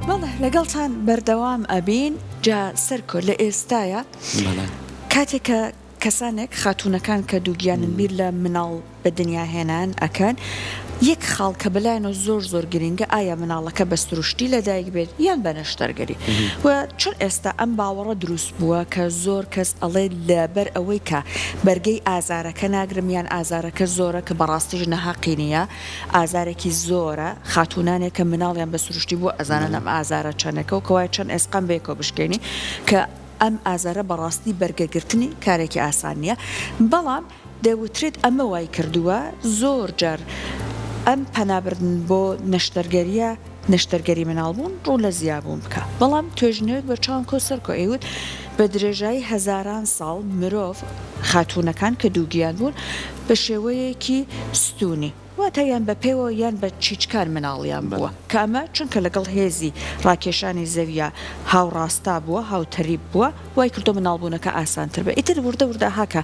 بەڵێ لەگەڵتان بەردەوام ئەبین جا سەرکۆ لە ئێستایە کاتێک کە کەسانێک خاتوونەکان کە دووگیانن بیر لە مناڵ بە دنیا هێنان ئەکەن یەک خاڵ کە بەلایەنەوە زۆر گرنگە ئایا مناڵەکە بە سروشتی لەدایک بێت یان بە نەشتەرگەری و چۆن ئێستا ئەم باوەڕە دروست بووە کە زۆر کەس ئەڵێ لەبەر ئەوەی کە بەرگەی ئازارەکە ناگرم یان ئازارەکە زۆرە کە بەڕاستیش نەحەقی نییە ئازارێکی زۆرە خاتوونانێک کە مناڵیان بە سروشتی بوو ئەزانن ئەم ئازارە چەندەکە و کەوای چەند ئێسقام بێکەوە بشکێنی کە ئەم ئازارە بەڕاستی بەرگەگرتنی کارێکی ئاسان نییە بەڵام دەوترێت ئەمە وای کردووە زۆر جار ئەم پەنابردن بۆ نەشتەرگەریە نەشتەرگەری مناڵبوون ڕوو لە زیابوون بکە بەڵام توێژنەوەک بە چاوم کۆ سەرکۆ ئەیوت بە درێژایی هەزاران ساڵ مرۆڤ خاتوونەکان کە دووگیان بوون بە شێوەیەکی ستونی واتە یان بە پێوە یان بە چیچکان مناڵیان بووە کە ئەمە چونکە لەگەڵ هێزی ڕاکێشانی زەویە هاوڕاستا بووە هاوتەریب بووە وای کردو مناڵبوونەکە ئاسانتر بە ئیتر وردە هاکە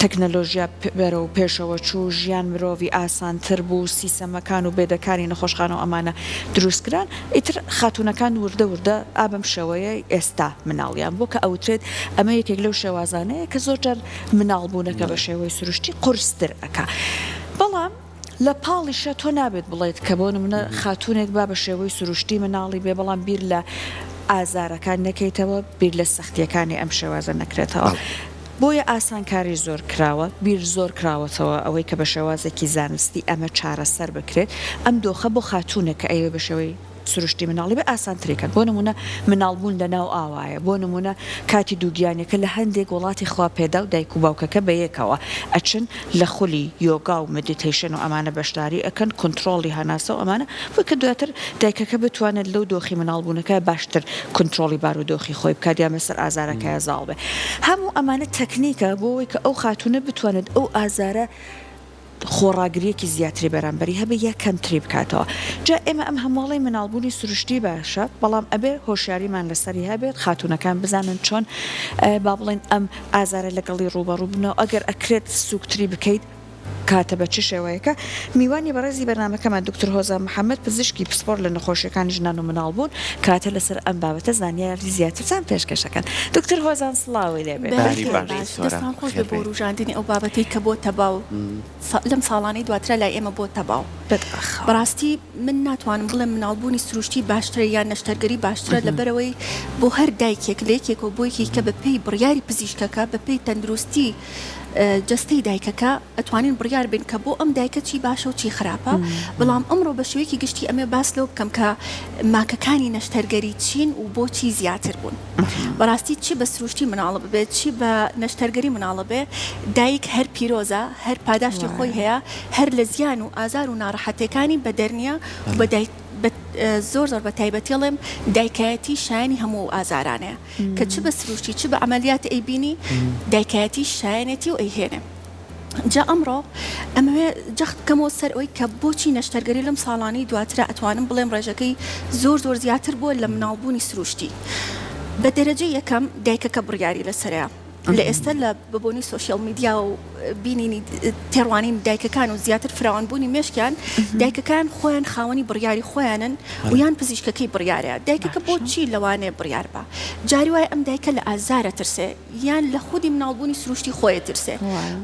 تەکنەلۆژیا بەرە و پێشەوە چوو ژیان مرۆڤی ئاسانتر بوو سیسەمەکان و بێدەکاری نەخۆشخانە و ئەمانە دروستکران ئیتر خاتوونەکان وردە ئابم شەوەیە ئێستا مناڵیان بۆ کە ئەوترێت ئەمە یەکێک لەو شێوازانەیە کە زۆرجار مناڵبوونەکە بە شێوەی سروشتی قورستر ئەکا بەڵام لە پاڵیشە تۆ نابێت بڵێت کە بۆ نمونە خاتوونێک با بە شێوەی سروشتی مناڵی بێ بەڵام بیر لە ئازارەکان نەکەیتەوە بیر لە سەختیەکانی ئەم شێوازە نەکرێتەوە بۆیە ئاسانکاری زۆر کراوە بیر زۆر کراوەتەوە ئەوەی کە بە شێوازێکی زانستی ئەمە چارەسەر بکرێت ئەم دۆخە بۆ خاتوونێک کە ئەوێ بە شێوەی سروشتی مناڵی بە ئاسانترێکن بۆ نمونە مناڵبوون لە ناو ئاوایە بۆ نمونە کاتی دووگیانەکە لە هەندێک وڵاتی خوا پێدا و دایک و باوکەکە بەیەکەوە ئەچن لە خولی یۆگا و مدیتیشن و ئەمانە بەشداری ئەکەن کنترۆلی هەناسە و ئەمانە بۆ کە دواتر دایکەکە بتوانێت لەو دۆخی مناڵبوونەکە باشتر کنترۆلی بارودۆخی خۆی بکات مەسەر ئازارەکە زاڵ بێ هەموو ئەمانە تەکنیکە بۆەوەی کە ئەو خاتونە بتوانێت ئەو ئازارە خۆڕاگریەکی زیاتری بەرامبەری هەبێ یەکەم تری بکاتەوە جا ئێمە ئەم هەماڵی مناڵبوونی سروشتی باشە بەڵام ئەبێ هۆشیاریمان لەسەری هەبێت خاتونەکان بزانن چۆن با بڵێن ئەم ئازارە لەگەڵی ڕوبەڕوو بنەوە ئەگەر ئەکرێت سوکتری بکەیت کاتە بە چ شێوەیەکە میوانی بەڕێزی بەرنامەکەمان دکتۆر هۆزان محەممەد پزیشکی پسپۆر لە نەخۆشیەکانی ژنان و مناڵبوون کاتە لەسەر ئەم بابەتە زانیاری زیاترتان پێشکەشەکەن دکتۆر هۆزان سڵاوی لێبێت دەستان خۆش بە بۆ ڕوژاندنی ئەو بابەتی کە بۆ تەباو لەم ساڵانەی دواترە لای ئێمە بۆ تەباو بەڕاستی من ناتوانم بڵێم مناڵبوونی سروشتی باشترە یان نەشتەرگەری باشترە لەبەرەوەی بۆ هەر دایکێک لێکێکەوە بۆیکی کە بە پێی بڕیاری پزیشکەکە بە پێی تەندروستی جستەی دایکەکە ئەتوانین بڕیار بین کە بۆ ئەم دایکە چی باشە و چی خراپە بەڵام ئەمڕۆ بە شێوەیەکی گشتی ئەمێ باس لەوە بکەم کە ماکەکانی نەشتەرگەری چین و بۆچی زیاتر بوون بەڕاستی چی بە سروشتی مناڵە ببێت چی بە نەشتەرگەری مناڵە بێ دایک هەر پیرۆزە هەر پاداشتی خۆی هەیە هەر لە زیان و ئازار و ناڕەحەتەکانی بەدەرنیە بە دایک زۆر بە تایبەتیڵێم دایکایەتی شایانی هەموو ئازارانەیە کە چ بە سروشتی چ بە عملیات ئەیبینی دایکایەتی شایەنێتی و ئەیهێنێ جا ئەمڕۆ ئەمەوێ جەخت بکەمەوە سەر ئەوەی کە بۆچی نەشتەرگەری لەم ساڵانی دواترە ئەتوانم بڵێم ڕێژەکەی زۆر زیاتر بووە لە مناڵبوونی سروشتی بە دەرەجەی یەکەم دایکەکە بڕیاری لەسەرەیە لە ئێستا لە ببوونی سوشیال میدیا و بینینی تێڕوانین دایکەکان و زیاتر فراوانبوونی مێشکیان دایکەکان خۆیان خاوەنی بڕیاری خۆیانن و یان پزیشکەکەی بڕیارەیە دایکەکە بۆچی لەوانەیە بڕیار بە جاری وایە ئەم دایکە لە ئازارە ترسێ یان لە خودی مناڵبوونی سروشتی خۆیە ترسێ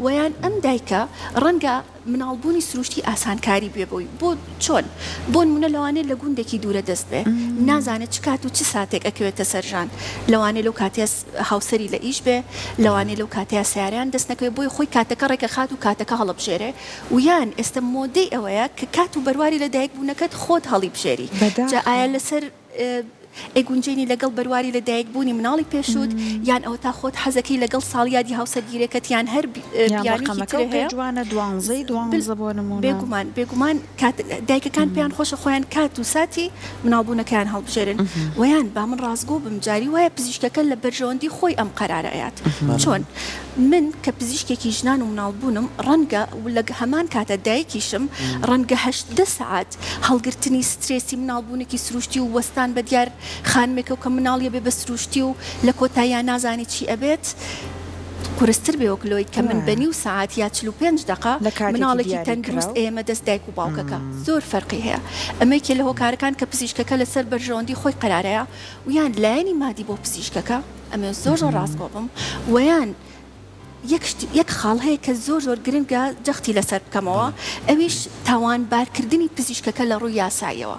ویان ئەم دایکە ڕەنگە مناڵبوونی سروشتی ئاسانکاری بێبووی بۆ چۆن بۆ نمونە لەوانەیە لە گوندێکی دوورە دەست بێ نازانێت چ کات و چ ساتێک ئەکەوێتە سەرژان لەوانەیە لەو کاتێ هاوسەری لە ئیش بێ لەوانەیە لەو کاتەیە سیاریان دەست نەکەوێت بۆی خۆی کاتەکە ڕێکە خات و کاتەکە هەڵبژێرێ و یان ئێستا مۆدەی ئەوەیە کە کات و بەرواری لە دایک بوونەکەت خۆت هەڵی بژێری جا ئایا لەسەر ئەیگونجێنی لەگەڵ بەرواری لە دایک بوونی مناڵی پێشوت یان ئەو تا خۆت حەزەکەی لەگەڵ ساڵیادی هاوسەرگیرەکەت یان هەر جوانە دوانزە بۆ نمونە بێگومان دایکەکان پێیان خۆشە خۆیان کات و ساتی مناڵبوونەکەیان هەڵبژێرن ویان با من ڕازگۆ بم جاری وایە پزیشکەکە لە بەرژەوەندی خۆی ئەم قەرارەیات چۆن من کە پزیشکێکی ژنان و مناڵبوونم ڕەنگە لە هەمان کاتە دایکیشم ڕەنگە 8 سەعات هەڵگرتنی سترێسی مناڵبوونێکی سروشتی و وەستان بە دیار خانمێکە و کە مناڵیە بێ بە سروشتی و لە کۆتاییان نازانی چی ئەبێت قورستر بێوەکلۆی کە من بە نیو ساعت یا 45 دقه مناڵێکی تەندروست ئێمە دەست دایک و باوکەکە زۆر فەرقی هەیە ئەمەیەکێ لە هۆکارەکان کە پزیشکەکە لەسەر بەرژەوەندی خۆی قەرارەیە ویان لایەنی مادی بۆ پزیشکەکە ئەمە زۆر ڕاستگۆ بم ویان یەک خاڵ هەیە کە زۆر گرنگە جەختی لەسەر بکەمەوە ئەویش تاوانبارکردنی پزیشکەکە لە ڕووی یاساییەوە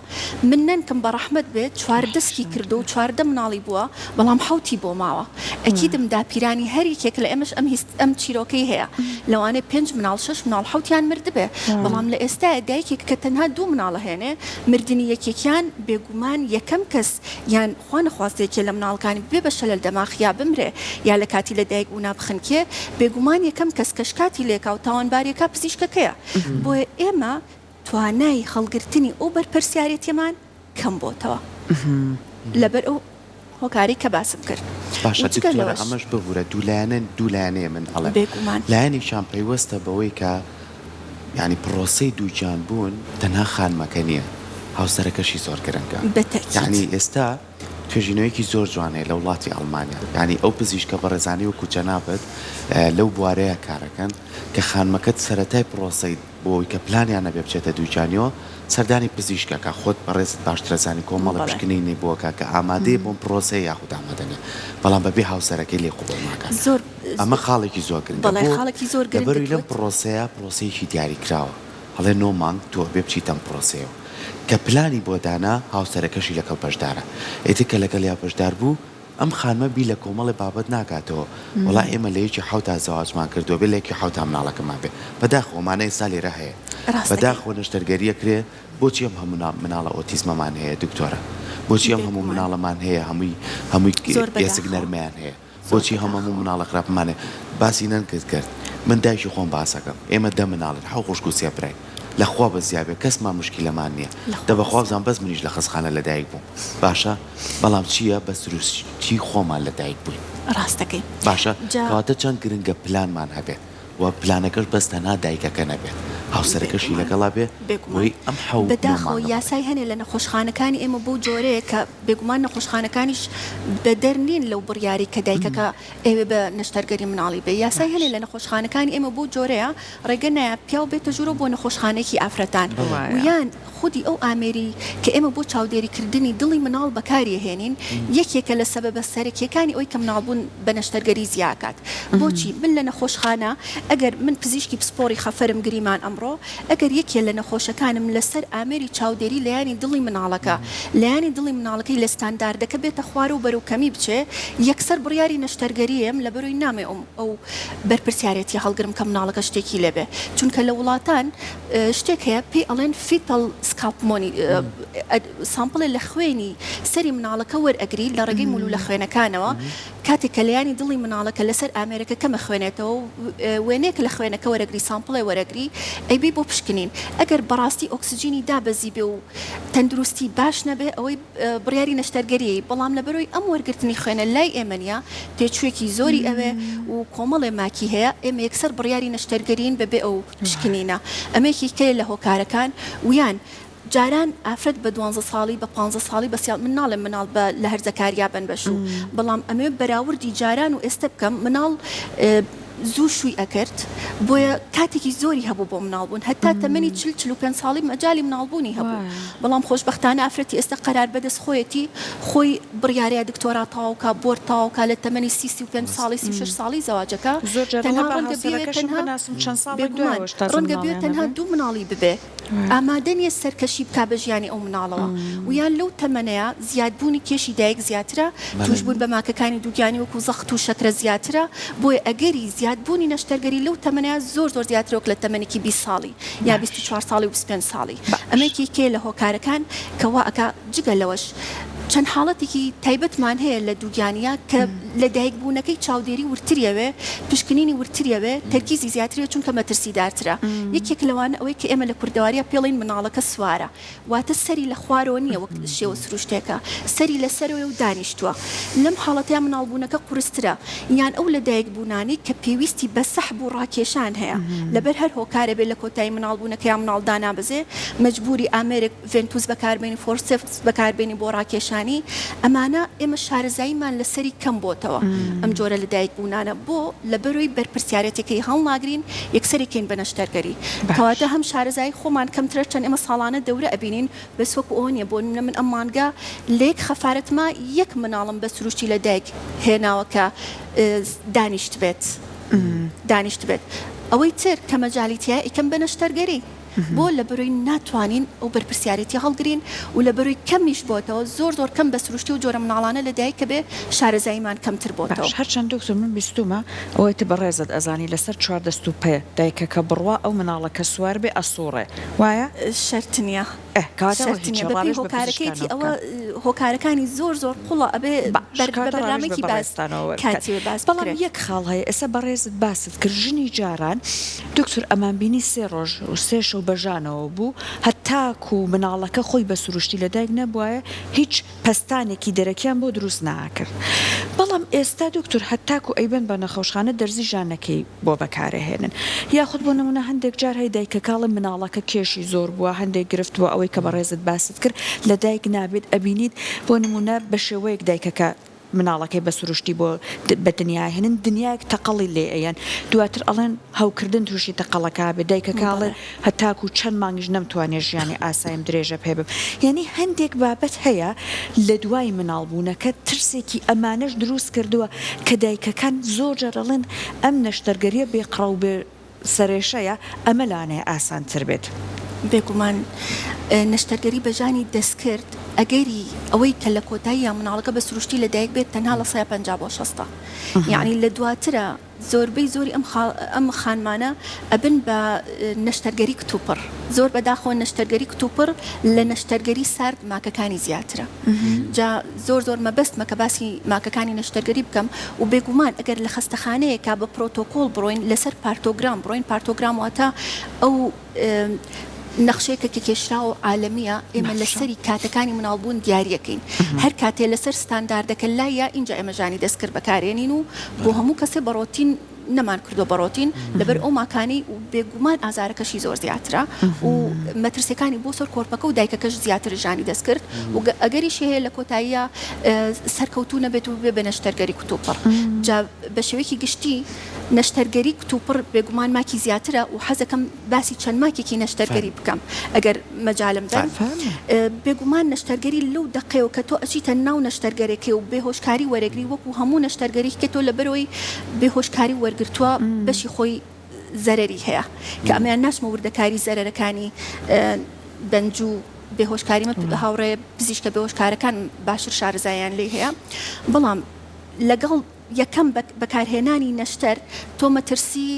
من نەنکەم بە ڕەحمەت بێت 14 دەسکی کردو و 14 مناڵی بووە بەڵام حوتی بۆ ماوە ئەکیدم داپیرانی هەریکێک لە ئێمەش ئەم چیرۆکەی هەیە لەوانێ 5 مناڵ 6 مناڵ حوتیان مردبێ بەڵام لە ئێستا دایکێک کە تەنها 2 مناڵە هێنێ مردنی یەکێکیان بێگومان یەکەم کەس یان خوا نەخواستێکێ لە مناڵەکانی بێ بە شەلل دەماغیا بمرێ یا لە کاتی لە دایک بوونا بخنکێ بێگومان یەکەم کەس کەشکاتی لێکا و تاوانباریەکە پزیشکەکەیە بۆیە ئێمە توانای هەڵگرتنی ئەو بەرپرسیارەتیمان کەم بۆتەوە لەبەر ئەو هۆکاری کە باسم کرد باشە دکتۆرە ئەمەش ببوورە دوولایەنەیە من هەڵێ لایەنێکیان پەیوەستە بەوەی کە یعنی پرۆسەی دووجان بوون تەنها خانمەکە نییە هاوسەرەکەشی زۆر گرنگە یعنی ئێستا توێژینەوەیکی زۆر جوانەیە لە وڵاتی ئەڵمانیا یعنی ئەو پزیشکە بەڕێزانی وەکو جەنابەت لەو بوارەیە کارەکەن کە خانمەکەت سەرەتای پرۆسەی بۆی کە پلانیان نەبێ بچێتە دووجانیەوە سەردانی پزیشکەکە خۆت بەڕێزت باشترەزانی کۆمەڵە پشکنینی بۆکە کە ئامادەی بۆم پرۆسەی یاخود ئامادەنێ بەڵام بەبێ هاوسەرەکەی لێ قوبڵناکە ئەمە خاڵێکی زۆر گرنگە لەبەروی لەم پرۆسەیەکی دیاری کراوە هەڵێ 9 مانگ تۆ بێ بچیتەم پرۆسەیەوە کە پلانی بۆ دانا هاوسەرەکەشی لەگەڵ بەشدارە ئێتە کە لەگەڵ یا بەشدار بوو ئەم خانمە بی لە کۆمەڵی بابەت ناکاتەوە وڵا ئێمە لە یەکی حوتا زەواجمان کردو بێ لەیەکی حوتا مناڵەکەمان بێ بەداخۆمانەی ساڵێرە هەیە بەداخۆ نەشتەرگەریە کرێ بۆچی ئەم هەموو مناڵە ئۆتیزمەمان هەیە دکتۆرە بۆچی ئەم هەموو مناڵەمان هەیە هەمووی پێسک نەرمیان هەیە بۆچی هەموو مناڵە خراپمانێ باسی نەکرد من دایکی خۆم باسەکەم ئێمە 10 مناڵن حەو خوشک و سێبرای لەخوا بە زیابێ کەسمان مشکلەمان نییە دەبەخوابزان بەس منیش لە خستخانە لەدایک بووم باشە بەڵام چییە بە سروشتی خۆمان لەدایک بووین ڕاستەکەی باشە کەواتە چەند گرنگە پلانمان هەبێت و پلانەکەش بەس تەنها دایکەکە نەبێت هاوسەرەکەشی لەگەڵا بێ وی ئەم حەو بەداخەوە یاسای هەنێ لە نەخۆشخانەکانی ئێمە بۆ جۆرەیە کە بێگومان نەخۆشخانەکانیش بەدەرنین لەو بڕیاری کە دایکەکە ئێوێ بە نەشتەرگەری مناڵی بێ یاسای هەنێ لە نەخۆشخانەکانی ئێمە بۆ جۆرەیە ڕێگە نایە پیاو بێتە ژوورە بۆ نەخۆشخانەیەکی ئافرەتان ویان خودی ئەو ئامێری کە ئێمە بۆ چاودێریکردنی دڵی مناڵ بەکاری هێنین یەکێکە لە سەبەبە سەرەکیەکانی ئەوی کە مناڵبوون بە نەشتەرگەری زیاکات بۆچی من لە نەخۆشخانە ئەگەر من پزیشکی پسپۆری خەفەرم گریمان ئەمڕۆ ئەگەر یەکێ لە نەخۆشەکانم لەسەر ئەمێری چاودێری لایانی دڵی مناڵەکە لایانی دڵی مناڵەکەی لە ستانداردەکە بێتە خوارە و بەرەوکەمی بچێ یەکسەر بڕیاری نەشتەرگەریم لە بەرۆی نامێ ئەو بەرپرسیارەتی هەڵگرم کە مناڵەکە شتێکی لێبێ چونکە لە وڵاتان شتێک هەیە پێی ئەڵێن فیتەڵ سکاپمۆنی سامپڵێ لە خوێنی سەری مناڵەکە وەرئەگری لە ڕێگەی مولو لە خوێنەکانەوە کاتێک کە لایانی دڵی مناڵەکە لەسەر ئامێرەکە کەمە خوێنێتەوە وێنێک لە خوێنەکە وەرەگری سامپڵێ وەرەگری ئەیبی بۆ پشکنین ئەگەر بەڕاستی ئۆکسجینی دابەزی بێ و تەندروستی باش نەبێ ئەوەی بڕیاری نەشتەرگەری بەڵام لە بەرۆی ئەم وەرگرتنی خوێنە لای ئێمەنیە تێچوێکی زۆری ئەوێ و کۆمەڵێ ماکی هەیە ئێمە یەکسەر بڕیاری نەشتەرگەرین بەبێ ئەو پشکنینە ئەمەیەکی کەیە لە هۆکارەکان ویان جاران ئافرەت بە 12 ساڵی بە 15 ساڵی بەسیال من ناڵێم مناڵ بە لە هەرزەکاریا بن بەشوو بەڵام ئەمێ بەراوردی جاران و ئێستا بکەم مناڵ زوو شووی ئەکرد بۆیە کاتێکی زۆری هەبوو بۆ مناڵبوون هەتا تەمەنی 45 ساڵی مەجای مناڵبوونی هەبوو بەڵام خۆشبەختانە ئافرەتی ئێستا قەرار بەدەست خۆیەتی خۆی بڕیارەیە دکتۆرا تاوکە بۆر تاوکە لە تەمەنی 35 ساڵی 36 ساڵی زەواجەکە ڕەنگە بێت تەنها 2 مناڵی ببێ ئامادە نیە سەرکەشی بکا بە ژیانی ئەو مناڵەوە ویان لەو تەمەنەیە زیادبوونی کێشی دایک زیاترە توشبوون بە ماکەکانی دووگیانی وەکو زەخت و شەکرە زیاترە بۆیە ئەگەری زیادبوونی نەشتەرگەری لەو تەمەنەیە زۆر زیاترەوەک لە تەمەنێکی 20 ساڵی یا 24 ساڵی و 25 ساڵی ئەمەکی کێ لە هۆکارەکان کەوا ئەکا جگە لەوەش چەند حاڵەتێکی تایبەتمان هەیە لە دووگیانیە کە لە دایکبوونەکەی چاودێری ورتریەوێ پشکنینی ورتریەوێ تەرکیزی زیاترە چونکە مەترسیدارترە یەکێک لەوانە ئەوەی کە ئێمە لە کوردەواریە پێڵین مناڵەکە سوارە واتە سەری لە خوارەوە نییە وەک شێوە سروشتێکە سەری لەسەرەوە و دانیشتووە لەم حاڵەتەیە مناڵبوونەکە قورسترە یان ئەو لە دایکبوونانی کە پێویستی بە سەحب و ڕاکێشان هەیە لەبەر هەر هۆکارە بێت لە کۆتایی مناڵبوونەکە یا مناڵدا نابزێ مەجبوری ئامێرێک ڤێنتوس بەکاربێنی فۆرسفس بەکاربێنی بۆ ڕاکێشانی ئەمانە ئێمە شارەزاییمان لەسەری کەم بۆتەوە ئەم جۆرە لەدایک بوونانە بۆ لەبەرۆی بەرپرسیارەتەکەی هەڵناگرین یەکسەرێکین بە نەشتەرگەری کەواتە هەم شارەزایی خۆمان کەمترە چەند ئێمە ساڵانە دەورە ئەبینین بەس وەکو ئەوە نیە بۆ من ئەم مانگە لێک خەفارەتما یەک مناڵم بە سروشتی لەدایک هێناوە کە دانیشت بێت ئەوەی تر کە مەجالیتیە ئیکەم بە نەشتەرگەری بۆ لە بەرۆی ناتوانین ئەو بەرپرسیارەتی هەڵگرین و لە بەرۆی کەمیش بۆتەوە زۆر کەم بە سروشتی و جۆرە مناڵانە لەدایک کە بێ شارەزاییمان کەمتر بۆتەوە هەرچەند دکتۆر من بیستومە ئەوەی تە بەڕێزت ئەزانی لەسەر 4 دەست و پێ دایکەکە بڕوا ئەو مناڵە کە سوار بێ ئەسوڕێ وایە شەرت نییە هۆکارەکەیتی ئەوە هۆکارەکانی زۆر قوڵە ئەبێ بەرنامێکی بەڵام یەک خاڵ هەیە ئێستا بەڕێزت باست کرد ژنی جاران دکتۆر ئەمان بینی 3 ڕۆژ و 3 شەو بەژانەوە بوو هەتاکو و مناڵەکە خۆی بە سروشتی لەدایک نەبووایە هیچ پەستانێکی دەرەکیان بۆ دروست ناکرد بەڵام ئێستا دکتۆر هەتاکو ئەیبن بە نەخۆشخانە دەرزی ژانەکەی بۆ بەکارەهێنن یاخود بۆ نمونە هەندێک جار هەی دایکەکاڵە مناڵەکە کێشی زۆر بووە هەندێک گرفت بووە ئەوەی کە بەڕێزت باست کرد لەدایک نابێت ئەبینیت بۆ نمونە بە شێوەیەک دایکەکە مناڵەکەی بە سروشتی بۆ بە دنیا هێنن دنیاک تەقەڵی لێ ئەیان دواتر ئەڵێن هەوکردن تووشی تەقەڵەکە بێ دایکەکاڵێ هەتاکو چەند مانگیش نەمتوانێت ژیانی ئاسایم درێژە پێ بم یعنی هەندێک بابەت هەیە لە دوای مناڵبوونەکە ترسێکی ئەمانەش دروست کردووە کە دایکەکان زۆر جەرەڵێن ئەم نەشتەرگەریە بێقڕە و بێ سەرێشەیە ئەمە لانەیە ئاسانتر بێت بێگومان نەشتەرگەری بەژانی دەستکرد ئەگەری ئەوەی کە لە کۆتایی یا مناڵەکە بە سروشتی لەدایک بێت تەنها لە 150 بۆ 60 یعنی لە دواترە زۆربەی زۆری ئەم خانمانە ئەبن بە نەشتەرگەری کتوپڕ زۆر بەداخۆ نەشتەرگەری کتوپڕ لە نەشتەرگەری سارد ماکەکانی زیاترە جا زۆر مەبەستمە کە باسی ماکەکانی نەشتەرگەری بکەم و بێگومان ئەگەر لە خەستەخانەیەکا بە پرۆتۆکۆڵ بڕۆین لەسەر پارتۆگرام بڕۆین پارتۆگرام واتە ئەو نەخشەیەکە کە کێشراوە عالەمیە ئێمە لەسەری کاتەکانی مناڵبوون دیاریەکەین هەر کاتێ لەسەر ستانداردەکە لایە اینجا ئێمە ژانی دەستکرد بەکارێنین و بۆ هەموو کەسێ بەڕۆتین نەمان کردو بەڕۆتین لەبەر ئەو ماکانی و بێگومان ئازارەکەشی زۆر زیاترە و مەترسەکانی بۆ سەر کۆرپەکە و دایکەکەش زیاتر ژانی دەستکرد و ئەگەریشی هەیە لە کۆتاییە سەرکەوتوو نەبێت و بێ بە نەشتەرگەری کتوپڕ جا بە شێوەیەکی گشتی نەشتەرگەری کتوپڕ بێگومان ماکی زیاترە و حەزەکەم باسی چەند ماکێکی نەشتەرگەری بکەم ئەگەر مەجالم دەن بێگومان نەشتەرگەری لەو دەقەیەوە کە تۆ ئەچیتە ناو نەشتەرگەرێکی و بێهۆشکاری وەرەگری وەکو هەموو نەشتەرگەری کە تۆ لەبەرەوەی بێهۆشکاری وەرگرتووە بەشی خۆی زەرەری هەیە کە ئەمەیان ناچمە وردەکاری زەرەرەکانی دەنج و بێهۆشکاریمە هاوڕێ پزیشکە بێهۆشکارەکان باشتر شارەزایان لێ هەیە بەڵام لەگەڵ یەکەم بەکارهێنانی نەشتەر تۆ مەترسی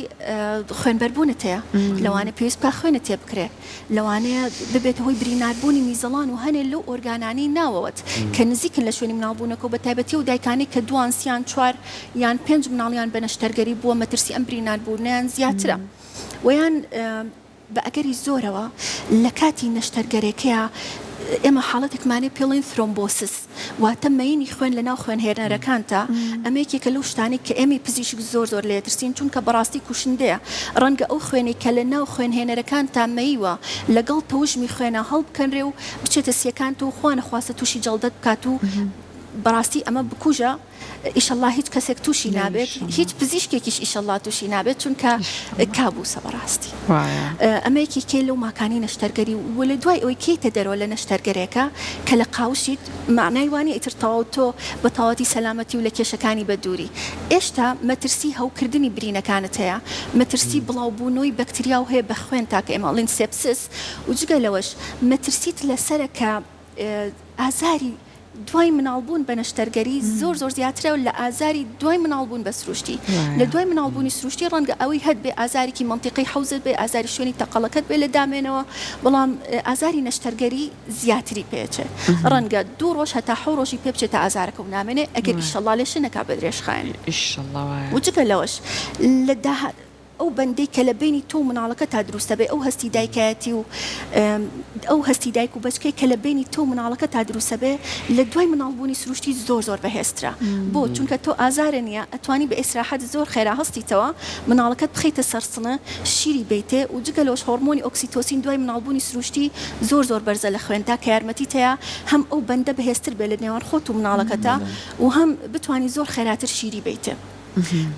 خوێنبەربوونت هەیە لەوانە پێویست کا خوێنە تێ بکرێت لەوانەیە ببێت هۆی بریناربوونی میزەڵان و هەنێ لەو ئۆرگانانی ناوەوەت کە نزیکن لە شوێنی مناڵبوونەکە و بە تایبەتی و دایکانی کە دوان سیان 4 یان 5 مناڵیان بە نەشتەرگەری بووە مەترسی ئەم بریناربوونیان زیاترە ویان بە ئەگەری زۆرەوە لە کاتی نەشتەرگەرێکەیە ئێمە حاڵەتێکمانێ پێڵین تhrۆمبۆسس واتە مەینی خوێن لە ناو خوێنهێنەرەکانتە ئەمەیەکێکە لەو شتانی کە ئێمە پزیشک زۆر لێترسین چونکە بەڕاستی کوشندەیە ڕەنگە ئەو خوێنێک کە لە ناو خوێنهێنەرەکان تا مەیوە لەگەڵ تەوژمی خوێنە هەڵبکەنرێ و بچێتە سیەکانتە و خوا نەخواستە تووشی جەڵدەت بکات و بەڕاستی ئەمە بکوژە ئیشەڵڵا هیچ کەسێک تووشی نابێت هیچ پزیشکێکیش ئیشەڵڵا تووشی نابێت چونکە کابووسە بەڕاستی ئەمەیەکی کێ لەو ماکانی نەشتەرگەری و لە دوای ئەوەی کێتە دەرەوە لە نەشتەرگەرێکە کە لە قاوشیت معنای وانی ئیتر تەواو تۆ بە تەواوەتی سەلامەتی و لە کێشەکانی بە دووری ئێشتا مەترسی هەوکردنی برینەکانت هەیە مەترسی بڵاوبوونەوەی بەکتریا و هەیە بە خوێن تاکە ئێمەڵین سێپسس و جگە لەوەش مەترسیت لەسەرە کە ئازاری دوای مناڵبوون بە نەشتەرگەری زۆر زیاترە و لە ئازاری دوای مناڵبوون بە سروشتی لە دوای مناڵبوونی سروشتی ڕەنگە ئەوەی هەت بێ ئازارێکی منتیقی حوزت بێ ئازاری شوێنی تەقەڵەکەت بێ لە دامێنەوە بەڵام ئازاری نەشتەرگەری زیاتری پێچێ ڕەنگە 2 ڕۆژ هەتا 7 ڕۆژی پێ بچێتە ئازارەکە و نامێنێ ئەگەر ئیشەڵڵا لێشنەکە بە درێژخایەن و جگە لەوەش ئەو بەندەی کە لە بینی تۆ مناڵەکە تا دروستە بێ ئەو هەستی دایکایەتی و ئەو هەستی دایک و بچکەی کە لە بینی تۆ مناڵەکە تا دروستە بێ لە دوای مناڵبوونی سروشتی زۆر بەهێزترە بۆ چونکە تۆ ئازارە نییە ئەتوانی بە ئێسراحەت زۆر خێرا هەستیتەوە مناڵەکەت بخەیتە سەرسنە شیری بیتێ و جگە لەوەش هۆرمۆنی ئۆکسیتۆسین دوای مناڵبوونی سروشتی زۆر بەرزە لە خوێندا کە یارمەتی تەیە هەم ئەو بەندە بەهێزتر بێ لە نێوان خۆت و مناڵەکەتە و هەم بتوانی زۆر خێراتر شیری بیتێ.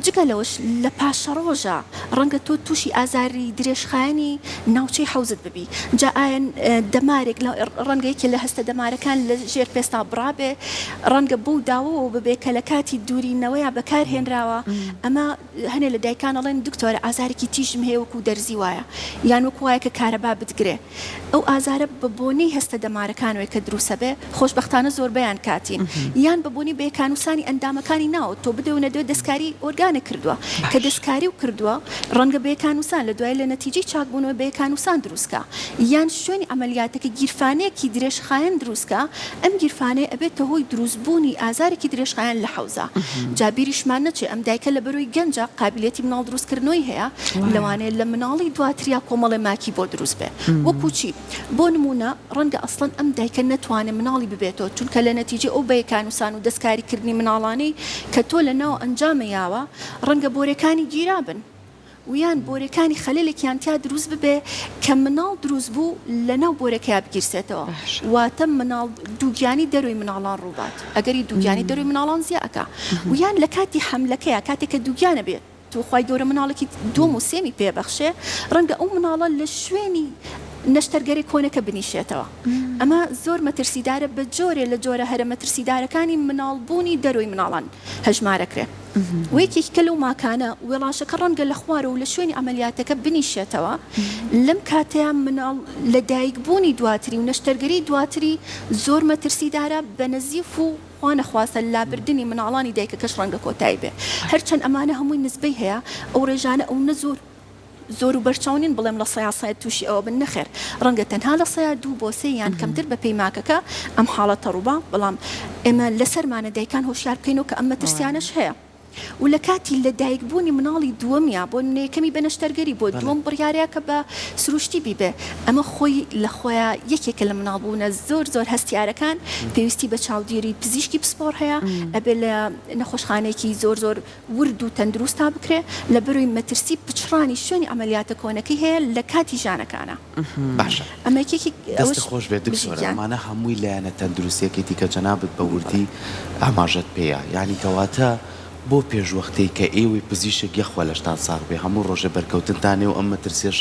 جگە لەوەش لە پاشە ڕۆژە ڕەنگە تۆ تووشی ئازاری درێژخایانی ناوچەی حوزت ببی جا ئاەن دەمارێک ڕەنگەیەکی لە هەستە دەمارەکان لە ژێر پێستا بڕابێ ڕەنگە بۆ داوەوە ببێ کە لە کاتی دوورینەوەیە بەکارهێنراوە ئەمە هەنێ لە دایکان ئەڵێن دکتۆرە ئازارێکی تیژم هەیە وەکو دەرزی وایە یان وەکو وایە کە کارەبا بتگرێ ئەو ئازارە بە بۆنەی هەستە دەمارەکانەوەی کە دروستە بێ خۆشبەختانە زۆربەیان کاتین یان بە بۆنی بێکانوسانی ئەندامەکانی ناوە تۆ بدەونە دوێ دەستکاری ئۆرگانە کردووە کە دەستکاری و کردووە ڕەنگە بێکانوسان لە دوای لە نەتیجەی چاکبوونەوە بێکانوسان دروستکە یان شوێنی ئەمەلیاتەکە گیرفانەیەکی درێژخایەن دروستکە ئەم گیرفانەیە ئەبێتە هۆی دروستبوونی ئازارێکی درێژخایەن لە حەوزە جابیریشمان نەچێ ئەم دایکە لە بەروی گەنجە قابلیەتی مناڵ دروستکردنەوەی هەیە لەوانەیە لە مناڵی دواتریا کۆمەڵی ماکی بۆ دروست بێ وەکو چی بۆ نمونە ڕەنگە ئەسڵەن ئەم دایکە نەتوانێت مناڵی ببێتەوە چونکە لە نەتیجە ئەو بەیەکانوسان و دەستکاریکردنی مناڵانەی کە تۆ لەناو ئەنجامەیاوە ڕەنگە بۆرەکانی گیرابن ویان بۆرەکانی خەلەلێکیان تیا دروست ببێ کە مناڵ دروست بوو لەناو بۆرەکەیا بگیرسێتەوە واتە مناڵ دووگیانی دەروی مناڵان ڕووبات ئەگەری دووگیانی دەروی مناڵان زیاکە ویان لە کاتی حەملەکەیە کاتێک کە دووگیانە بێت توخوای گەورە مناڵێکی دۆم و سێمی پێبەخشێ ڕەنگە ئەو مناڵە لە شوێنی نەشتەرگەری کۆنەکە بنیشێتەوە ئەمە زۆر مەترسیدارە بە جۆرێ لە جۆرە هەرە مەترسیدارەکانی مناڵبوونی دەروی مناڵان هەژمارەکرێ وەیەکێک کە لەو ماکانە وێڵاشەکە ڕەنگە لە خوارە و لە شوێنی ئەمەلیاتەکە بنیشێتەوە لەم کاتەیە مناڵ لە دایکبوونی دواتری و نەشتەرگەری دواتری زۆر مەترسیدارە بە نەزیف و خوانە خواسە لابردنی مناڵانی دایکەکەش ڕەنگە کۆتایی بێ هەرچەند ئەمانە هەمووی نسبەی هەیە ئەو ڕێژانە ئەو زۆر و بەرچاونین بڵێم لە سەیاسای تووشی ئەوە بن نەخێر ڕەنگە تەنها لە سەیە 2 بۆ 3 یان کەمتر بە پەیماکەکە ئەم حاڵەتە ڕووبا بەڵام ئێمە لەسەرمانە دایکان هۆشیار بکەینەوە کە ئەم مەترسیانەش هەیە و لە کاتی لە دایکبوونی مناڵی دووەمیە بۆ نێکەمی بە نەشتەرگەری بۆ دووەم بڕیارەیە کە بە سروشتی بیبێ ئەمە خۆی لە خۆیان یەکێکە لە مناڵبوونە زۆر هەستیارەکان پێویستی بە چاودێری پزیشکی پسپۆر هەیە ئەبێ لە نەخۆشخانەیەکی زۆر ورد و تەندروستا بکرێ لە بەروی مەترسی پچڕانی شوێنی ئەمەلیاتە کۆنەکەی هەیە لە کاتی ژانەکانە باشە ئەمە یەکێکی دەست خۆش بێت دکتۆرە ئەمانە هەمووی لایەنە تەندروستیەکێتی کە جەنابەت بە وردی ئاماژەت پێیە یعنی کەواتە بۆ پێشوەختەی کە ئێوەی پزیشک یەخوا لە 80 ساڵ بێ هەموو ڕۆژە بەرکەوتنتانێ و ئەم مەترسیش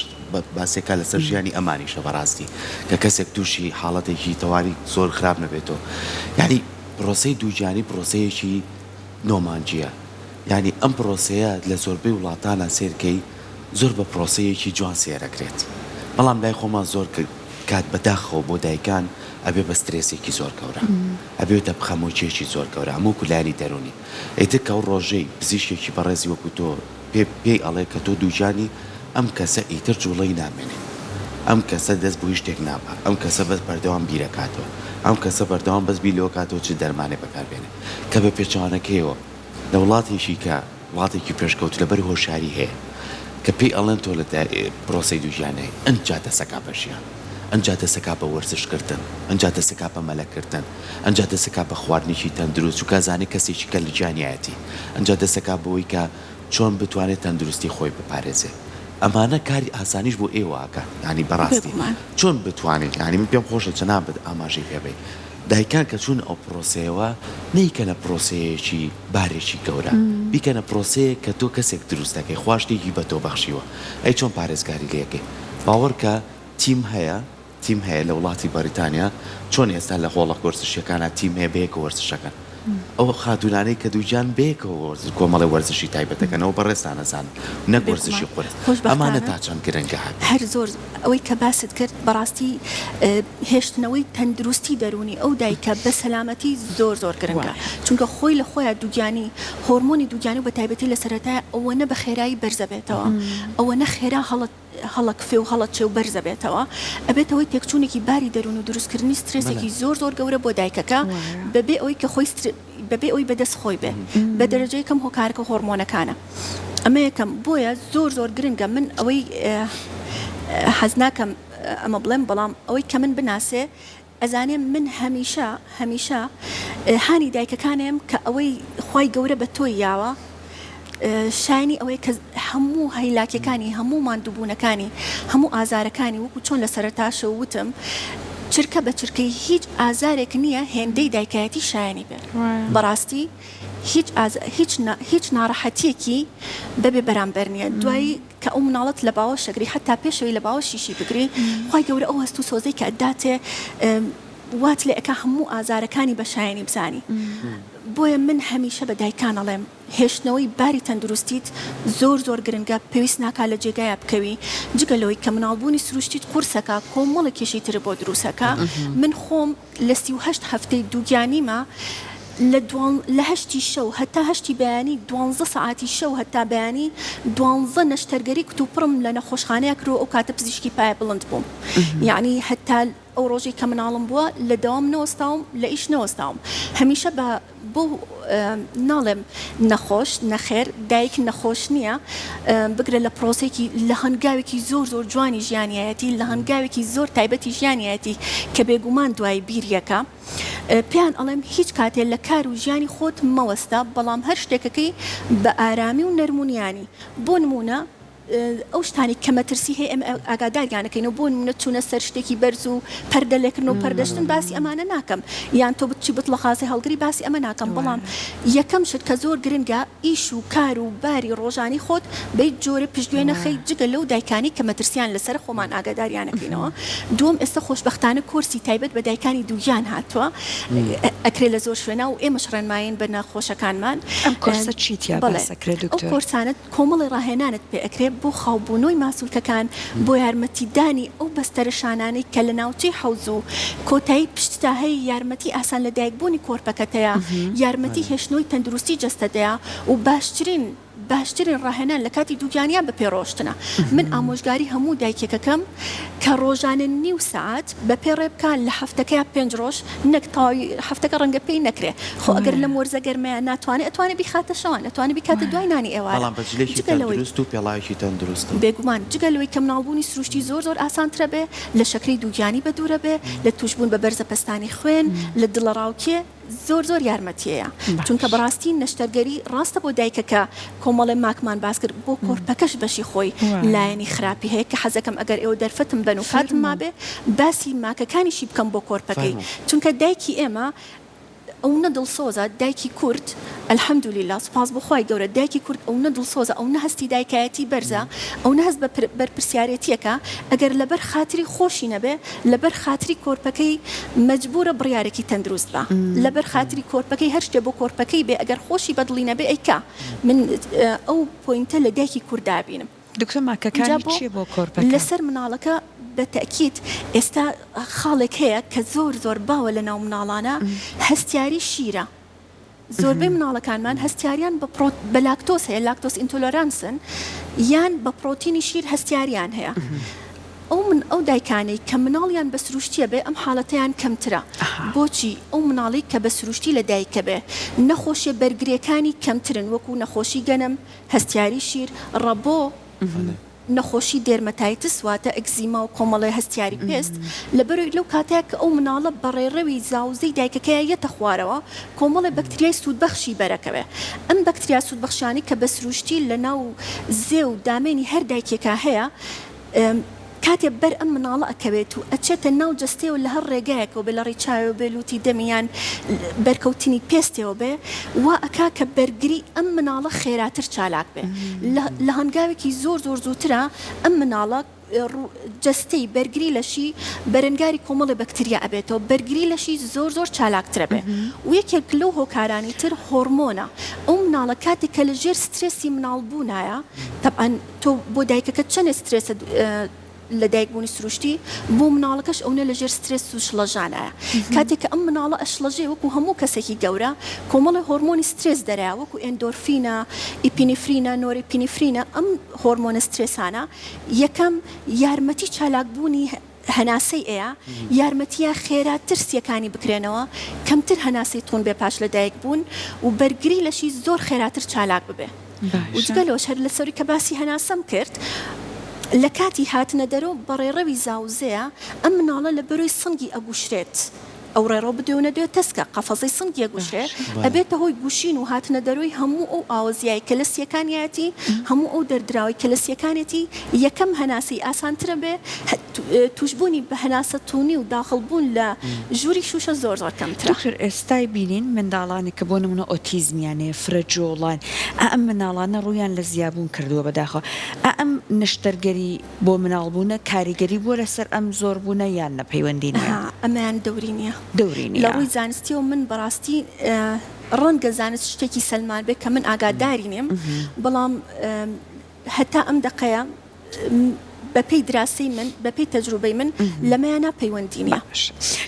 باسێکا لەسەر ژیانی ئەمانیشە بەڕاستی کە کەسێک تووشی حاڵەتێکی تەواوی زۆر خراپ نەبێتەوە یعنی پرۆسەی دووجانی پرۆسەیەکی نۆمانجیە یعنی ئەم پرۆسەیە لە زۆربەی وڵاتانە سێرکەی زۆر بە پرۆسەیەکی جوان سێرەکرێت بەڵام لای خۆمان زۆر کات بەداخەوە بۆ دایکان ئەبێ بە سترێسێکی زۆر گەورە ئەبێتە بخەمۆچێکی زۆر گەورە هەموو کولانی دەرونی ئیتر کە ئەو ڕۆژەی پزیشکێکی بەڕێزی وەکو تۆ پێی ئەڵێ کە تۆ دووجانی ئەم کەسە ئیتر جوڵەی نامێنێ ئەم کەسە دەست بۆ هیچ شتێک نابا ئەم کەسە بەس بەردەوام بیرەکاتەوە ئەم کەسە بەردەوام بەس بیلەوە کاتەوە چ دەرمانێ بەکاربێنێ کە بە پێچوانەکەیەوە لە وڵاتێکی کە وڵاتێکی پێشکەوت لەبەر هۆشیاری هەیە کە پێی ئەڵێن تۆ لە پرۆسەی دووجانەی ئەنجا دەسەکا بەشیان ئەنجا دەسەکا بە وەرزشکردن ئەنجا دەسەکا بە مەلەکردن ئەنجا دەسەکا بە خواردنێکی تەندروست و کازانێت کەسێکی کە لە گیانایەتی ئەنجا دەسەکا بەوەی کە چۆن بتوانێت تەندروستی خۆی بپارێزێ ئەمانە کاری ئاسانیش بۆ ئێوەکە ینی بەڕاستی چۆن بتوانێت ینی من پێم خۆشە جەنابەت ئاماژەی پێبێت دایکان کە چوون ئەو پرۆسەیەوە نەیکەنە پرۆسەیەکی بارێکی گەورە بیکەنە پرۆسەیە کە تۆ کەسێک دروست دەکەی خواشتێکی بە تۆ بەخشیوە ئەی چۆن پارێزگاری لەکەی باوەڕکە تیم هەیە لە وڵاتی بەریتانیا چۆن ئێستا لە خۆڵە وەرزشیەکانە تیم هەیە بەیەکە وەرزشەکەن ئەو خاتونانەی کە دووجان بەیەکەوە کۆمەڵی وەرزشی تایبەتەکەنەوە بەڕێستانەزان نەک وەرزشی خورد ئەمانە تا چەند گرنگە هەر زۆر ئەوەی کە باست کرد بەڕاستی هێشتنەوەی تەندروستی دەرونی ئەو دایکە بە سەلامەتی زۆر گرنگە چونکە خۆی لە خۆیان دووگیانی هۆرمۆنی دووگیانی و بە تایبەتی لە سەرەتای ئەوە نە بە خێرایی بەرزە بێتەوە ئەوە نە خێرا هەڵت هەڵک فێ و هەڵەچێ و بەرزە بێتەوە ئەبێتەوەی تێکچوونێکی باری دەروون و دروستکردنی سترێسێکی زۆر گەورە بۆ دایکەکە بەبێ ئەوەی کە خۆی بەبێ ئەوی بەدەست خۆی بێ بە دەرەجەی کەم هۆکارەکە هۆرمۆنەکانە ئەمە یەکەم بۆیە زۆر گرنگە من ئەوەی حەز ناکەم ئەمە بڵێم بەڵام ئەوەی کە من بناسێ ئەزانێم من هەمیشە هانی دایکەکانم کە ئەوەی خی گەورە بە تۆی یاوە شایانی ئەوەی کە هەموو هەیلاکیەکانی هەموو ماندووبوونەکانی هەموو ئازارەکانی وەکو چۆن لە سەرەتاشە وتم چرکە بە چرکەی هیچ ئازارێک نییە هێندەی دایکایەتی شایانی بێت بەڕاستی هیچ ناڕەحەتیەکی بەبێ بەرامبەر نییە دوایی کە ئەو مناڵەت لە باوە شەگری حتا پێشەوەی لە باوە شیشی بگری خی گەورە ئەو هەست و سۆزەی کە ئەداتێ وات لێ ئەکا هەموو ئازارەکانی بە شایانی بزانی بۆیە من هەمیشە بە دایکان ئەڵێم هێشتنەوەی باری تەندروستیت زۆر گرنگە پێویست ناکا لە جێگایە بکەوی جگەلەوەی کە مناڵبوونی سروشتیت قورسەکە کۆمەڵێکیشی تر بۆ دروستەکە من خۆم لە 38 هەفتەی دووگیانیمە لە هەشتی شەو هەتا هەشتی بەیانی 12 ساعتی شەو هەتا بەیانی 12 نەشتەرگەری کتوپڕم لە نەخۆشخانەیە کرۆ ئەو کاتە پزیشکی پایە بڵند بووم یعنی هەتا ئەو ڕۆژی کە مناڵم بووە لە دەوام نەوەستاوم لە ئیش نەوەستاوم هەمیشە بۆ ناڵێم نەخۆش نەخێر دایک نەخۆش نییە بگرە لە پرۆسێکی لە هەنگاوێکی زۆر جوانی ژیانیەتی لە هەنگاوێکی زۆر تایبەتی ژیانیەتی کە بێگومان دوای بیریەکە پێیان ئەڵێم هیچ کاتێ لە کار و ژیانی خۆت مەوەستا بەڵام هەر شتێکەکەی بە ئارامی و نەرمونیانی بۆ نمونە ئەو شتانی کە مەترسی هەیە ئەمە ئاگاداریانەکەین و بۆ نمونە چوونە سەر شتێکی بەرز و پەردەلێکردن و پەردەشتن باسی ئەمانە ناکەم یان تۆ بچی بت لە خازی هەڵگری باسی ئەمە ناکەم بەڵام یەکەم شت کە زۆر گرنگە ئیش و کار و باری ڕۆژانی خۆت بەیت جۆرە پشتگوێ نەخەی جگە لەو دایکانی کە مەترسیان لەسەر خۆمان ئاگاداریانەکەینەوە دووەم ئێستا خۆشبەختانە کورسی تایبەت بە دایکانی دووگیان هاتووە ئەکرێ لە زۆر شوێنە و ئێمەش ڕێنماین بە نەخۆشەکانمان ئەم کورسە چیتیا باسەکرێ دکتۆر ئەو کورسانت کۆمەڵی ڕاهێنانت پێ ئەکرێ بۆ خاوبوونەوەی ماسوولکەکان بۆ یارمەتیدانی ئەو بەستەرشانانەی کە لە ناوچەی حەوز و کۆتایی پشتتا هەیە یارمەتی ئاسان لە دایکبوونی کۆرپەکەتەیە یارمەتی هێشتنەوەی تەندروستی جەستەدەیە و باشترین ڕاهێنان لە کاتی دووگیانیان بە پێڕۆشتنە من ئامۆژگاری هەموو دایکێکەکەم کە ڕۆژانە نیو ساعت بە پێڕێ بکان لە هەفتەکەی 5 ڕۆژ نەک تاوی هەفتەکە ڕەنگە پێی نەکرێ خۆ ئەگەر لە مۆرزە گەرمەیە ئەتوانێت بیخاتە شەوان ئەتوانێت بیکاتە دوای نانی ئێوارە بەڵام بەجلێکی تەندروست و پێڵاوێکی تەندروست بێگومان جگەلەوەی کە مناڵبوونی سروشتی زۆر ئاسانترە بێ لە شەکری دووگیانی بە دوورە بێ لە توشبوون بە بەرزە پەستانی خوێن لە دڵەڕاوکێ زۆر یارمەتیەیە چونکە بەڕاستی نەشتەرگەری ڕاستە بۆ دایکەکە کۆمەڵێ ماکمان باس کرد بۆ کۆرپەکەش بەشی خۆی لایەنی خراپی هەیە کە حەزەکەم ئەگەر ئێوە دەرفەتم بن و کاتم مابێ باسی ماکەکانیشی بکەم بۆ کۆرپەکەی چونکە دایکی ئێمە ئەو نەدڵسۆزە دایکی کورد الحەمدولیلا سوپاس بخوای گەورە دایکی کورد ئەو نەدڵسۆزە ئەو نەهستی دایکایەتی بەرزە ئەو نەهست بەرپرسیارەتیەکە ئەگەر لەبەر خاتری خۆشی نەبێ لەبەر خاتری کۆرپەکەی مەجبورە بڕیارێکی تەندروست بە لەبەر خاتری کۆرپەکەی هەر شتێ بۆ کۆرپەکەی بێ ئەگەر خۆشی بەدڵی نەبێ ئەیکا من ئەو پۆینتە لە دایکی کووردا بینم دکتۆر ماکەکانی چی بۆ کۆرپەکە لەسەر مناڵەکە بەتەکیید ئێستا خاڵێک هەیە کە زۆر باوە لە ناو مناڵانە هەستیاری شیرە زۆربەی مناڵەکانمان هەستیاریان بە لاکتۆس هەیە لاکتۆس ئینتۆلەرانسن یان بە پرۆتینی شیر هەستیاریان هەیە ئەو دایکانەی کە مناڵیان بە سروشتیە بێ ئەم حاڵەتەیان کەمترە بۆچی ئەو مناڵی کە بە سروشتی لە دایکە بێ نەخۆشیە بەرگریەکانی کەمترن وەکو نەخۆشی گەنم هەستیاری شیر ڕەبۆ نەخۆشی دێرمەتایتس واتە ئەگزیما و کۆمەڵی هەستیاری پێست لەبەرەوەی لەو کاتەیە کە ئەو مناڵە بەڕێڕەوی زاوزەی دایکەکەیە یەتە خوارەوە کۆمەڵی بەکتریای سوودبەخشی بەرەکەوێ ئەم بەکتریا سوودبەخشانی کە بە سروشتی لە ناو زێ و دامێنی هەر دایکێکە هەیە کاتێ بەر ئەم مناڵە ئەکەوێت و ئەچێتە ناو جەستەوە لە هەر ڕێگایەکەوە بێ لە ڕێچاوە بێ لوتی دەمیان بەرکەوتنی پێستەوە بێ وا ئەکا کە بەرگری ئەم مناڵە خێراتر چالاک بێ لە هەنگاوێکی زۆر زووترە ئەم مناڵە جەستەی بەرگری لەشی بەرەنگاری کۆمەڵی بەکتریا ئەبێتەوە بەرگری لەشی زۆر چالاکترە بێ و یەکێک لەو هۆکارانی تر هۆرمۆنە ئەو مناڵە کاتێک کە لە ژێر سترێسی مناڵ بوونایە تەبعەن تۆ بۆ دایکەکە چەند سترێسە لە دایکبوونی سروشتی بۆ مناڵەکەش ئەوە لەژێر سترێس و شڵەژانایە کاتێک کە ئەم مناڵە ئەشڵەژێ وەکو هەموو کەسێکی گەورە کۆمەڵی هۆرمۆنی سترێس دەرا وەکو ئێندۆرفینە ئیپینیفرینە نۆرئپینیفرینە ئەم هۆرمۆنە سترێسانە یەکەم یارمەتی چالاکبوونی هەناسەی ئەیە یارمەتیە خێرا ترسیەکانی بکرێنەوە کەمتر هەناسەی تون بێ پاش لە دایک بوون و بەرگری لەشی زۆر خێراتر چالاک ببێ وجگەلەوەش هەر لەسەری کە باسی هەناسەم کرد لە کاتی هاتنە دەرەوە بەڕێڕەوی زاوزەیە ئەم مناڵە لە بەرۆی سنگی ئەگوشرێت ئەو ڕێڕۆ بدەونە دوێت تەسکە قەفەزەی سنگی ئەگوشرێت ئەبێتە هۆی گوشین و هاتنە دەرۆی هەموو ئەو ئاوازیای کەلەسیەکانیەتی هەموو ئەو دەردراوی کەلەسیەکانێتی یەکەم هەناسی ئاسانترە بێ توشبوونی بە هەناسە تونی و داخڵبوون لە ژووری شوشە زۆر زۆر کەمترە. دکتۆر ئێستای بینین منداڵانی کە بۆ نمونە ئۆتیزمیانێ فرەجۆڵان ئەم مناڵانە ڕویان لە زیابوون کردووە بەداخەوە ئەم نشتەرگەری بۆ مناڵبوونە کاریگەری بۆ لەسەر ئەم زۆربوونە یان نەپەیوەندی نیە ئەمان دەوری نییە دەورینی لە ڕووی زانستیەوە من بەڕاستی ڕەنگە زانست شتێکی سەلمان بێت کە من ئاگاداری نیم بەڵام هەتا ئەم دقەیە بەپێی دراسی من بەپێی تەجروبەی من لەمەیانە پەیوەندی نیە.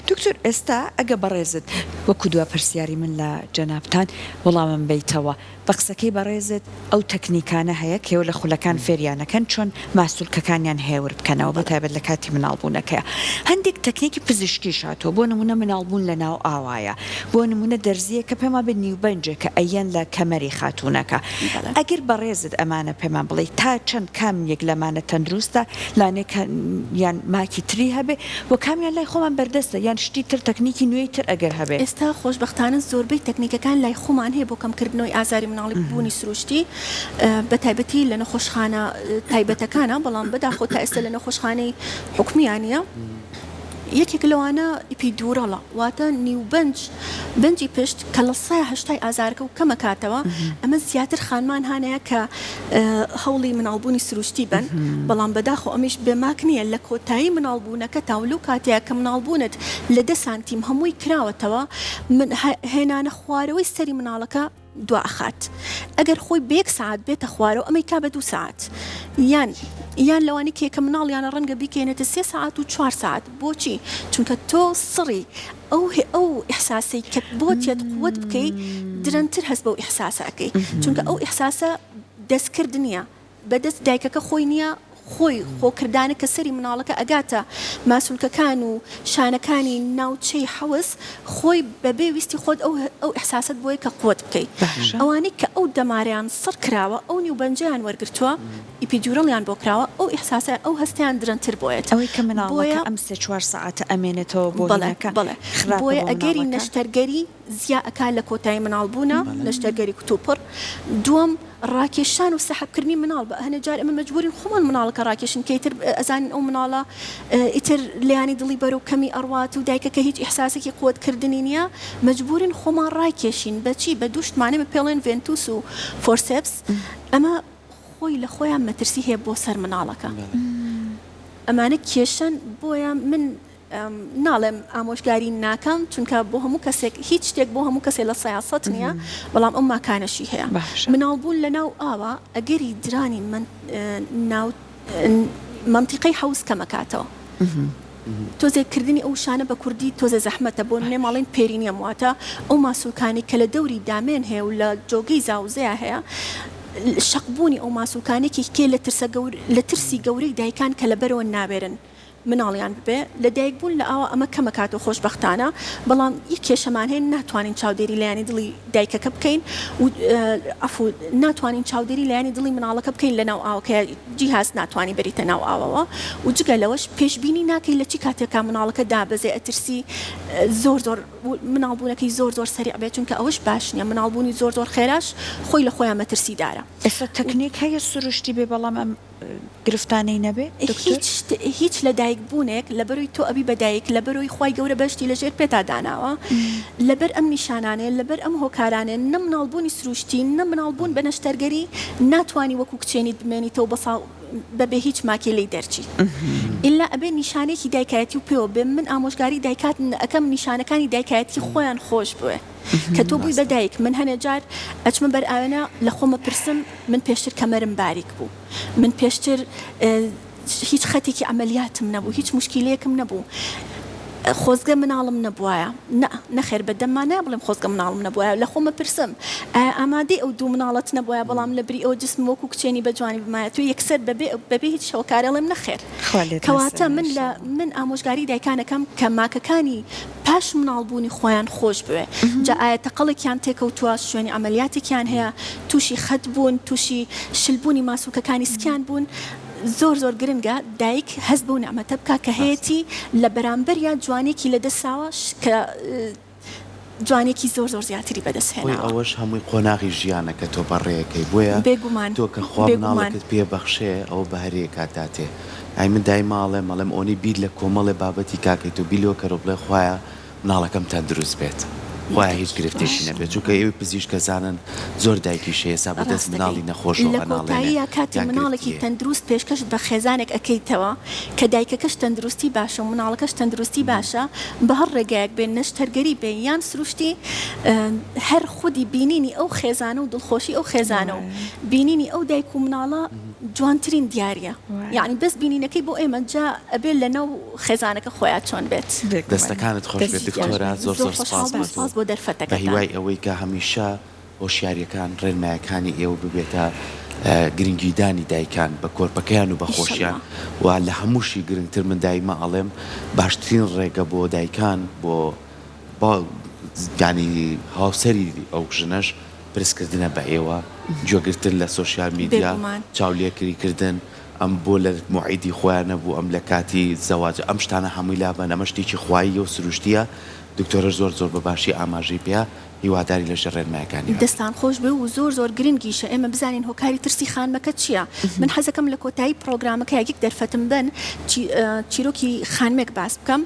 دکتۆر ئێستا ئەگە بەڕێزت وەکو دووە پرسیاری من لە جەنابتان وەڵامم بیتەوە بە قسەکەی بەڕێزت ئەو تەکنیکانە هەیە کێوە لە خولەکان فێریانەکەن چۆن ماسوولکەکانیان هێور بکەنەوە بە تایبەت لە کاتی مناڵبوونەکەیە هەندێک تەکنیکی پزیشکی شاتەوە بۆ نمونە مناڵبوون لە ناو ئاوایە بۆ نمونە دەرزیە کە پێما بە نیوبەنجێ کە ئەیەن لە کەمەری خاتوونەکە ئەگەر بەڕێزت ئەمانە پێمان بڵێ تا چەند کام یەک لەمانە تەندروستە لانێک یان ماکی تری هەبێ و کامیان لای خۆمان بەردەستە یان شتی تر تەکنیکی نوێی تر ئەگەر هەبێ ئێستا خۆشبەختانە زۆربەی تەکنیکەکان لای خۆمان هەیە بۆ کەمکردنەوەی ئازاری مناڵی بوونی سروشتی بە تایبەتی لە نەخۆشخانە تایبەتەکانە بەڵام بەداخۆ تا ئێستا لە نەخۆشخانەی حکومیانە یەکێک لەوانە ئیپیدورەڵە واتە بەنجی پشت کە لە 180 ئازارکە و کەمە کاتەوە ئەمە زیاتر خانمان هانەیە کە هەوڵی مناڵبوونی سروشتی بن بەڵام بەداخۆ ئەمیش بێماک نییە لە کۆتایی مناڵبوونەکە تاولو کاتەیە کە مناڵبوونت لە 10 سانتیم هەمووی کراوەتەوە هێنانە خوارەوەی سەری مناڵەکە دوا ئەخات ئەگەر خۆی بێک ساعت بێتە خوارەوە ئەمەی کا بە 2 ساعت یان لەوانی کێکە مناڵیانە ڕەنگە بیکەێنێتە 3 ساعت و 4 ساعت بۆچی چونکە تۆ سڕی ئەو ئیحساسی کە بۆتیت قوت بکەی درەنتر هەست بەو ئیحساسەکەی چونکە ئەو ئیحساسە دەستکرد نییە بەدەست دایکەکە خۆی نییە خۆی خۆکردانە کە سەری مناڵەکە ئەگاتە ماسوولکەکان و شانەکانی ناوچەی حەوس خۆی بەبێ ویستی خۆت ئەو ئیحساست بۆیە کە قوت بکەیت ئەوانەی کە ئەو دەماریان سڕ کراوە ئەو نیوبەنجیان وەرگرتووە ئیپیدورەڵیان بۆ کراوە ئەو ئیحساسە ئەو هەستیان درەنتر بۆیێت ئەوەی کە مناڵەکە ئەم 3-4 ساعتە ئەمێنێتەوە بۆ بۆیە ئەگەری نەشتەرگەری زیاکە لە کۆتایی مناڵبوونە نەشتەرگەری کتوپڕ دووەم ڕاکێشان و سەحەبکردنی مناڵ بە هەنە جار ئەمە مەجبورین خۆمان مناڵەکە ڕاکێشن کە ئیتر ئەزانین ئەو مناڵە ئیتر لیانی دڵی بەرەو کەمی ئەڕوات و دایکەکە هیچ ئیحساسێکی قوتکردنی نییە مەجبورین خۆمان ڕاکێشین بەچی بە دووشتمانێ پێڵێن ڤێنتوس و فۆرسێپس ئەمە خۆی لە خۆیان مەترسی هەیە بۆ سەر مناڵەکە ئەمانە کێشن بۆیە من ناڵێم ئامۆژگاری ناکەم چونکە بۆ هەموو کەسێک هیچ شتێک بۆ هەموو کەسێک لە سەیاسەت نییە بەڵام ئەم ماکانەشی هەیە مناڵبوون لە ناو ئاوە ئەگەری درانی منتیقەی حەوز کەمەکاتەوە تۆزێکردنی ئەو شانە بە کوردی تۆزە زەحمەتە بۆ نێ ماڵین پێرینیە واتە ئەو ماسوولکانی کە لە دەوری دامێن هەیە و لە جۆگەی زاوزەیە هەیە شەقبوونی ئەو ماسوولکانێکی کێ لە ترسی گەورەی دایکان کە لە بەرەوە نابێرن مناڵیان ببێ لە دایکبوون لە ئاوە ئەمە کەمە کات و خۆشبەختانە بەڵام یەک کێشەمان هەیە ناتوانین چاودێری لایانی دڵی دایکەکە بکەین و ناتوانین چاودێری لایانی دڵی مناڵەکە بکەین لە ناو ئاوکە جیهاز ناتوانانی بەریتە ناو ئاوەوە و جگە لەوەش پێشبینی ناکەی لە چی کاتێکا مناڵەکە دابەزێ ئەترسی زۆر مناڵبوونەکەی زۆر سەریع بێت چونکە ئەوەش باش نییە مناڵبوونی زۆر خێراش خۆی لە خۆیان مەترسیدارە ئێستا تەکنیک هەیە سروشتی بێ بەڵام ئەم گرفتانەی نەبێ هیچ لە دایک بوونێک لە بەروی تۆ ئەبی بەدایک لە بەرۆی خی گەورە بەشتی لەژێر پێتا داناوە لەبەر ئەم نیشانانێ لەبەر ئەم هۆکارانێ نە مناڵبوونی سروشتی نە مناڵبوون بە نەشتەرگەری ناتوانانی وەکو کچێنی بمێنیتەوە بەبێ هیچ ماکێ لی دەرچی ئللا ئەبێ نیشانێکی دایکایەتی و پێوە بێ من ئامۆژگاری دایکات ئەەکەم نیشانەکانی دایکایەتی خۆیان خۆش بوێ کە تۆ بووی بەدایک من هەنێ جار ئەچمە بەر ئاوێنە لە خۆمە پرسم من پێشتر کەمەرم باریک بوو من پێشتر هیچ خەتێکی ئەمەلیاتم نەبوو، هیچ مشکلەیەکم نەبوو. خۆزگە مناڵم نەبووایە، نەخێر بەدەمانە بڵێم خۆزگە مناڵم نەبووایە، لە خۆمە پرسم ئامادەی ئەو دوو مناڵەت نەبووایە، بەڵام لە بری ئەو جسم وەکو کچێنی بەجوانی بمایە تو یەکسەر بەبێ هیچ شەوکارەڵێم نەخێر. کەواتە من ئامۆژگاری دایکانەکەم کە ماکەکانی پاش مناڵبوونی خۆیان خۆش بوێ، جا ئایا تەقەڵێکیان تێکەوتووە، شوێنی ئەمەلیاتێکیان هەیە، تووشی خەت بوون، تووشی شلبوونی ماسووکەکانی سکیان بوون، زۆر گرنگە دایک هەست بەو نعمەتە بکە کە هەیەی لە بەرامبەر جوانێکی لەدەستاوەش کە جوانێکی زۆر زیاتری بەدەستهێناوە. ئەوەش هەمووی قۆناغی ژیانە کە تۆ بەڕێیەکەی بۆیە بێگومان تۆ کە خوا مناڵەکەت پێبەخشێ ئەو بەهەرەیە کاتاتێ. ئای من دایماڵێ مەڵێم ئۆنی بیر لە کۆمەڵێ بابەتی کاکەیت و بیلۆ کەرۆ بڵێ خوایە مناڵەکەم تەندروست بێت. وای هیچ گرفتێکی نەبێت، چونکە ئێوە پزیشکە زانن زۆر دایکی شەیەسا بەدەست مناڵی نەخۆشەوە لە کۆتاییە کاتی مناڵێکی تەندروست پێشکەش بە خێزانێک ئەەکەیتەوە کە دایکەکەش تەندروستی باشە و مناڵەکەش تەندروستی باشە، بە هەر ڕێگایەک بێن نەشتەرگەری بێ یان سروشتی هەر خودی بینینی ئەو خێزانە و دڵخۆشی ئەو خێزانە و بینینی ئەو دایک و مناڵە جوانترین دیارە، یعنی بەس بینینەکەی بۆ ئێمە جا ئەبێ لەنەو خێزانەکە خۆیان چۆن بێت. دەستەکانت خۆش بێت دکتۆرە، زۆر سپاس بۆ دەرفەتەکە. بە هیوای ئەوەی کە هەمیشە هۆشیاریەکان ڕێنمایەکانی ئێوە ببێتە گرنگیدانی دایکان بە کۆرپەکەیان و بە خۆشیان و لە هەمووشی گرنگتر من دایمە ئەڵێم باشترین ڕێگە بۆ دایکان بۆ ینی هاوسەری ئەو ژنەش پرسکردنە بە ئێوە، جۆگرتن لە سۆشیال میدیا، چاولێکریکردن، ئەم بۆ لە موعیدی خۆیان نەبوو، ئەم لە کاتی زەواج، ئەم شتانە هەمووی لابن، ئەمە شتێکی خواییە و سروشتیە. دکتۆرە زۆر بەباشی ئاماژەی پێ هیواداری لە ژەڕێنمایەکانی دەستان خۆش بێ و زۆر گرنگیشە ئێمە بزانین هۆکاری ترسی خانمەکە چییە. من حەزەکەم لە کۆتایی پرۆگرامەکە یەک دەرفەتم بن چیرۆکی خانمێک باس بکەم،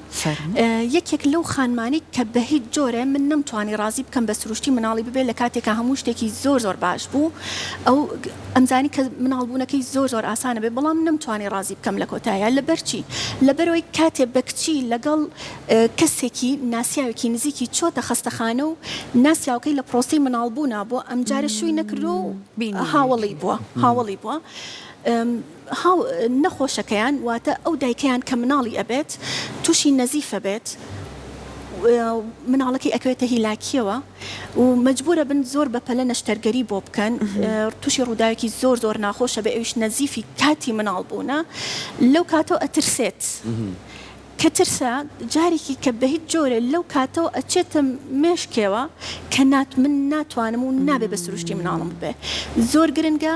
یەکێک لەو خانمانی کە بە هیچ جۆرە من نەمتوانی ڕازی بکەم بە سروشتی مناڵی ببێت لە کاتێکە هەموو شتێکی زۆر باش بوو، ئەو ئەمزانی کە مناڵبوونەکەی زۆر ئاسانە بێ، بەڵام نەمتوانی ڕازی بکەم لە کۆتاییە. لەبەرچی لەبەرەوەی کاتێ بە کچی لەگەڵ کەسێکی ناسیاوێکی نزیکی چۆتە خەستەخانە و ناسیاوکەی لە پرۆسی مناڵبوونا بۆ ئەم جارە شووی نەکرد و هاوڵی بووە نەخۆشەکەیان، واتە ئەو دایکەیان کە مناڵی ئەبێت تووشی نەزیفە بێت، مناڵەکەی ئەکوێتە هیلاکیەوە و مەجبورە بن زۆر بەپەلە نەشتەرگەری بۆ بکەن، تووشی ڕووداوێکی زۆر ناخۆشە بە ئەویش نەزیفی کاتی مناڵبوونە، لەو کاتەوە ئەترسێت. کە ترسە جارێکی کە بە هیچ جۆرە لەو کاتەوە ئەچێتە مێشکێوە کە من ناتوانم و نابێ بە سروشتی مناڵم ببێ. زۆر گرنگە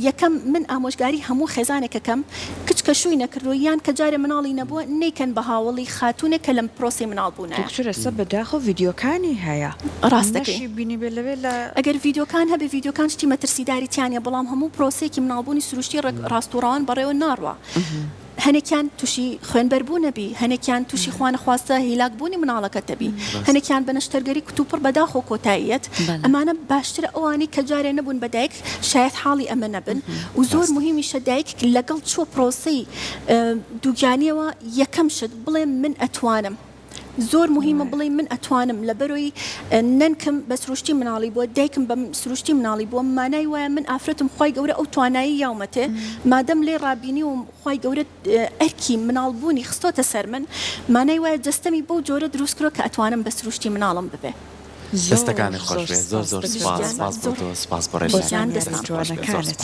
یەکەم من ئامۆژگاری هەموو خێزانێکەکەم کچکە شووی نەکردو یان کە جارێ مناڵی نەبووە نیکەن بە هاوڵی خاتونێک کە لەم پرۆسی مناڵبوونە. دکتۆرە بەداخۆ ڤیدیۆکانی هەیە ڕاستەکەی بینی بێ لەوێ ئەگەر ڤیدیۆکان هەبێ ڤیدیۆکان شتی مەترسیداریتیانە، بەڵام هەموو پرۆسێکی مناڵبوونی سروشتی ڕاستوڕاوان بەڕێوە ناڕوە. هەنێکیان تووشی خوێنبەربوو نەبی، هەنێکیان تووشی خوانەخواستە هیلاکبوونی مناڵەکە دەبی، هەنێکیان بە نەشتەرگەری کتوپڕ بەداخۆ کۆتاییەت. ئەمانە باشترە ئەوانی کە جارێ نەبوون بە دایک شاید حاڵی ئەمە نەبن و زۆر مهمیشە دایک لەگەڵ چوە پرۆسەی دووگیانیەوە یەکەم شت بڵێ من ئەتوانم. زۆر مهمە بڵێ من ئەتوانم، لەبەرەوەی نەنکم بە سروشتی مناڵی بووە، دایکم بە سروشتی مناڵی بووە، مانای وایە من ئافرەتم خی گەورە ئەو توانایی یاومەتێ مادەم لێ ڕابینی و خی گەورە ئەرکی مناڵبوونی خستۆتە سەر من، مانای وایە جەستەمی بەو جۆرە دروستکرۆ کە ئەتوانم بە سروشتی مناڵم ببێ. دەستەکانی خۆش بێ، زۆر سپاس بۆ تۆ، سپاس بۆ ڕێژیانەکانت.